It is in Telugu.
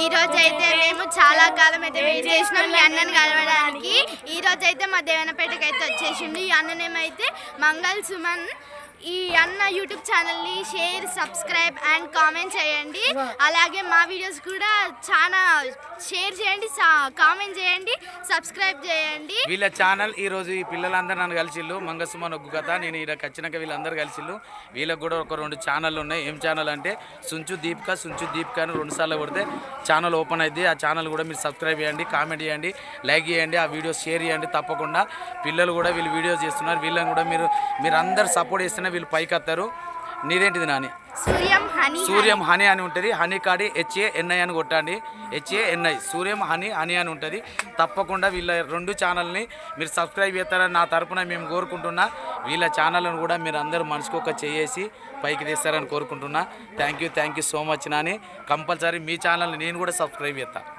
ఈ రోజు అయితే మేము చాలా కాలం అయితే వెయిట్ చేసినాం ఈ అన్నని కలవడానికి. ఈ రోజు అయితే మా దేవనపేటకి అయితే వచ్చేసిండు. ఈ అన్ననేమైతే మంగళ్ సుమన్. ఈ అన్న యూట్యూబ్ ఛానల్ని షేర్, సబ్స్క్రైబ్ అండ్ కామెంట్ చేయండి. అలాగే మా వీడియోస్ కూడా చాలా షేర్ చేయండి, కామెంట్ చేయండి, సబ్స్క్రైబ్ చేయండి. వీళ్ళ ఛానల్ ఈరోజు ఈ పిల్లలందరూ నన్ను కలిసిళ్ళు. మంగసుమన్ ఒగ్గు కథ. నేను ఇక్కడికి వచ్చినాక వీళ్ళందరూ కలిసిళ్ళు. వీళ్ళకి కూడా ఒక 2 ఛానళ్ళు ఉన్నాయి. ఏం ఛానల్ అంటే సుంచు దీపిక అని 2 సార్లు కొడితే ఛానల్ ఓపెన్ అయింది. ఆ ఛానల్ కూడా మీరు సబ్స్క్రైబ్ చేయండి, కామెంట్ చేయండి, లైక్ చేయండి, ఆ వీడియోస్ షేర్ చేయండి తప్పకుండా. పిల్లలు కూడా వీళ్ళు వీడియోస్ చేస్తున్నారు. వీళ్ళని కూడా మీరు అందరు సపోర్ట్ చేస్తున్నారు. వీళ్ళు పైకి వస్తారు. నీదేంటిది నాని? సూర్యం హనీ అని ఉంటుంది. హనీ కాడి HANI అని కొట్టండి. HANI సూర్యం హనీ అని ఉంటుంది. తప్పకుండా వీళ్ళ 2 ఛానల్ని మీరు సబ్స్క్రైబ్ చేస్తారని నా తరపున మేము కోరుకుంటున్నా. వీళ్ళ ఛానల్ను కూడా మీరు అందరూ మనసుకు ఒక చేసి పైకి తీస్తారని కోరుకుంటున్నా. Thank you so much Nani. Compulsory మీ ఛానల్ని నేను కూడా సబ్స్క్రైబ్ చేస్తాను.